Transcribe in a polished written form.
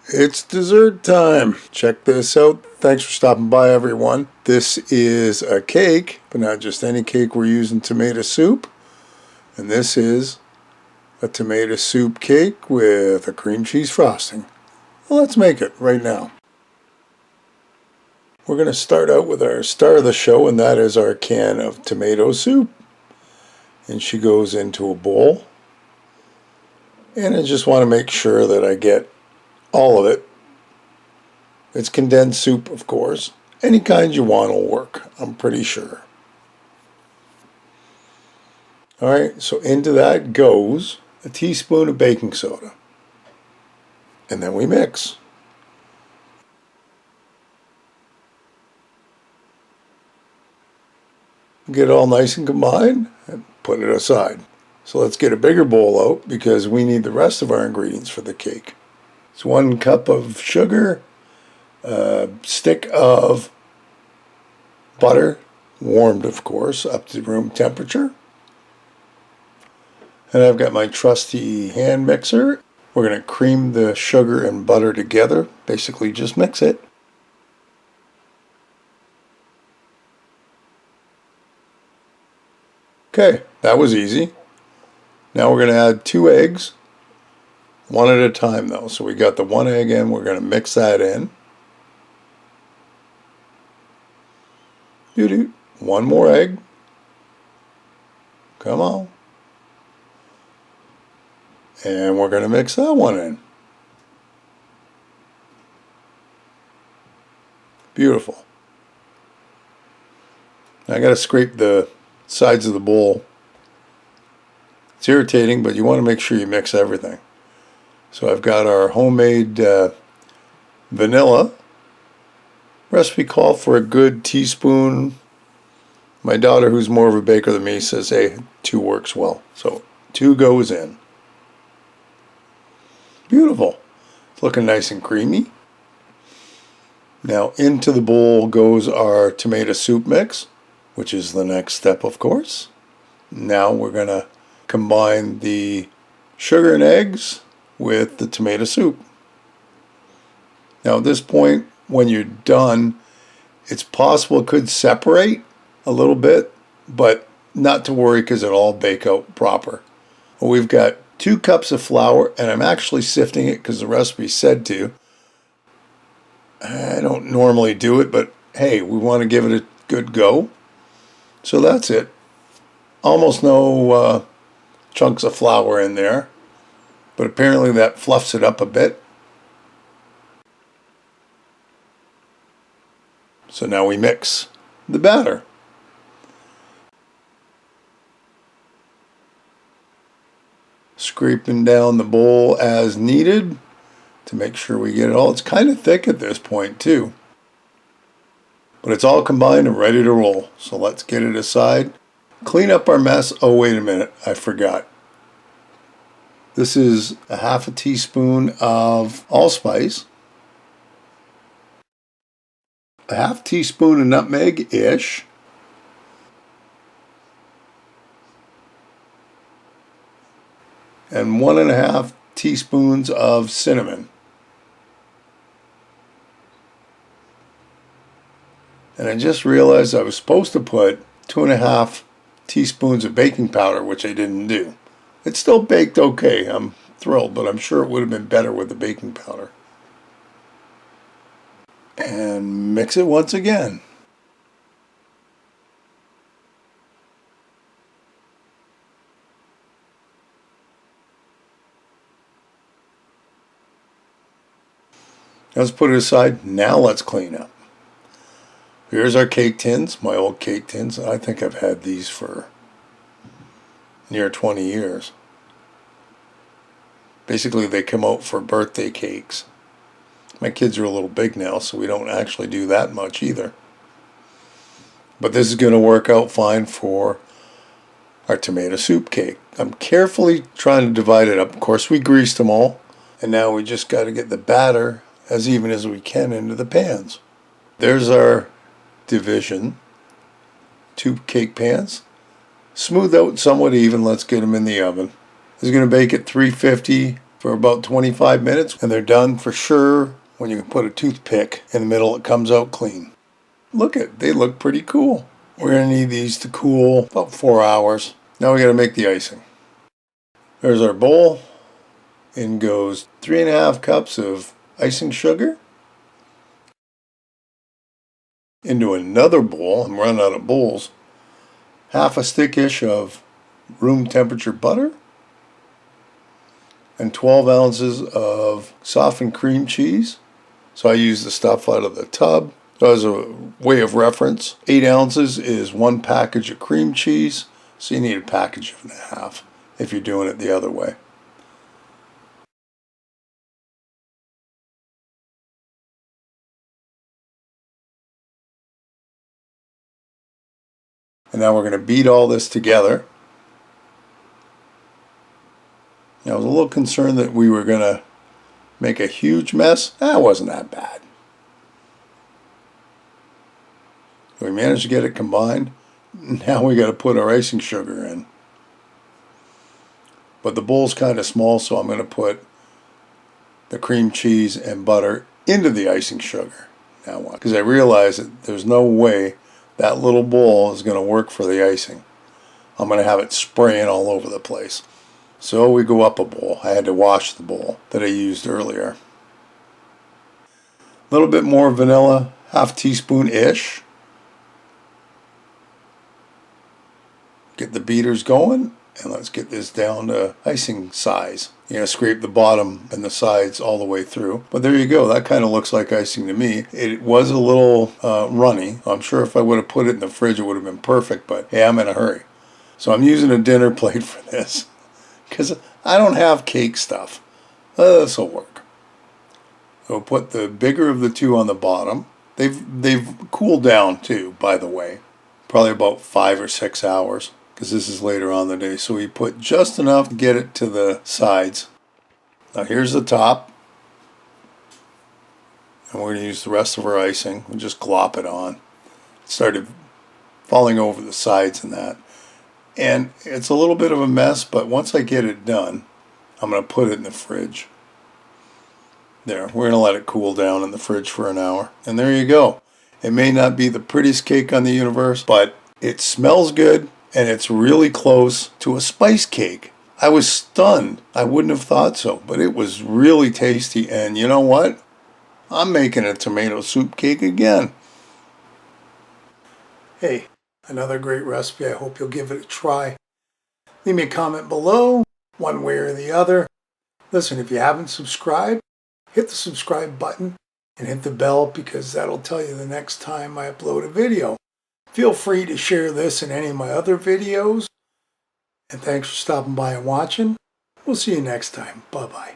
It's dessert time. Check this out. Thanks for stopping by, everyone. This is a cake, but not just any cake. We're using tomato soup. And this is a tomato soup cake with a cream cheese frosting. Well, let's make it right now. We're going to start out with our star of the show, and that is our can of tomato soup. And she goes into a bowl. And I just want to make sure that I get all of it. It's condensed soup, of course. Any kind you want will work, I'm pretty sure. Alright, so into that goes a teaspoon of baking soda. And then we mix. Get it all nice and combined and put it aside. So let's get a bigger bowl out because we need the rest of our ingredients for the cake. It's 1 cup of sugar, a stick of butter, warmed of course, up to room temperature. And I've got my trusty hand mixer. We're going to cream the sugar and butter together, basically just mix it. Okay, that was easy. Now we're going to add 2 eggs. One at a time though. So we got the 1 egg in. We're going to mix that in. Doo-doo. 1 more egg. Come on. And we're going to mix that one in. Beautiful. I got to scrape the sides of the bowl. It's irritating, but you want to make sure you mix everything. So I've got our homemade vanilla. Recipe called for a good teaspoon. My daughter, who's more of a baker than me, says, hey, 2 works well. So 2 goes in. Beautiful. It's looking nice and creamy. Now into the bowl goes our tomato soup mix, which is the next step, of course. Now we're going to combine the sugar and eggs with the tomato soup. Now at this point, when you're done, it's possible it could separate a little bit, but not to worry because it'll all bake out proper. Well, we've got 2 cups of flour, and I'm actually sifting it because the recipe said to. I don't normally do it, but hey, we want to give it a good go. So that's it. Almost no chunks of flour in there, but apparently that fluffs it up a bit. So now we mix the batter. Scraping down the bowl as needed to make sure we get it all. It's kind of thick at this point too, but it's all combined and ready to roll. So let's get it aside. Clean up our mess. Oh, wait a minute, I forgot. This is a 1/2 teaspoon of allspice, a 1/2 teaspoon of nutmeg-ish, and 1 1/2 teaspoons of cinnamon. And I just realized I was supposed to put 2 1/2 teaspoons of baking powder, which I didn't do. It still baked okay. I'm thrilled, but I'm sure it would have been better with the baking powder. And mix it once again. Let's put it aside. Now let's clean up. Here's our cake tins, my old cake tins. I think I've had these for near 20 years. Basically, they come out for birthday cakes. My kids are a little big now, so we don't actually do that much either. But this is going to work out fine for our tomato soup cake. I'm carefully trying to divide it up. Of course, we greased them all. And now we just got to get the batter as even as we can into the pans. There's our division. 2 cake pans. Smooth out somewhat even. Let's get them in the oven. This is going to bake at 350 for about 25 minutes, and they're done for sure. When you can put a toothpick in the middle, it comes out clean. They look pretty cool. We're going to need these to cool about 4 hours. Now we got to make the icing. There's our bowl. In goes 3.5 cups of icing sugar. Into another bowl, I'm running out of bowls, half a stick-ish of room temperature butter, and 12 ounces of softened cream cheese. So I use the stuff out of the tub. So as a way of reference, 8 ounces is 1 package of cream cheese, so you need a package and a half if you're doing it the other way. And now we're going to beat all this together. Now, I was a little concerned that we were going to make a huge mess. That wasn't that bad. We managed to get it combined. Now we got to put our icing sugar in. But the bowl's kind of small, so I'm going to put the cream cheese and butter into the icing sugar. Now, because I realize that there's no way that little bowl is going to work for the icing. I'm going to have it spraying all over the place. So we go up a bowl. I had to wash the bowl that I used earlier. A little bit more vanilla, half teaspoon-ish. Get the beaters going, and let's get this down to icing size. Scrape the bottom and the sides all the way through. But there you go. That kind of looks like icing to me. It was a little runny. I'm sure if I would have put it in the fridge, it would have been perfect. But hey, I'm in a hurry. So I'm using a dinner plate for this because I don't have cake stuff. This will work. So put the bigger of the two on the bottom. They've cooled down too, by the way. Probably about 5 or 6 hours, because this is later on in the day. So we put just enough to get it to the sides. Now here's the top. And we're going to use the rest of our icing. We'll just glop it on. It started falling over the sides and that. And it's a little bit of a mess, but once I get it done, I'm going to put it in the fridge. There, we're going to let it cool down in the fridge for an hour. And there you go. It may not be the prettiest cake on the universe, but it smells good. And it's really close to a spice cake. I was stunned. I wouldn't have thought so, but it was really tasty. And you know what? I'm making a tomato soup cake again. Hey, another great recipe. I hope you'll give it a try. Leave me a comment below, one way or the other. Listen, if you haven't subscribed, hit the subscribe button and hit the bell, because that'll tell you the next time I upload a video. Feel free to share this in any of my other videos. And thanks for stopping by and watching. We'll see you next time. Bye-bye.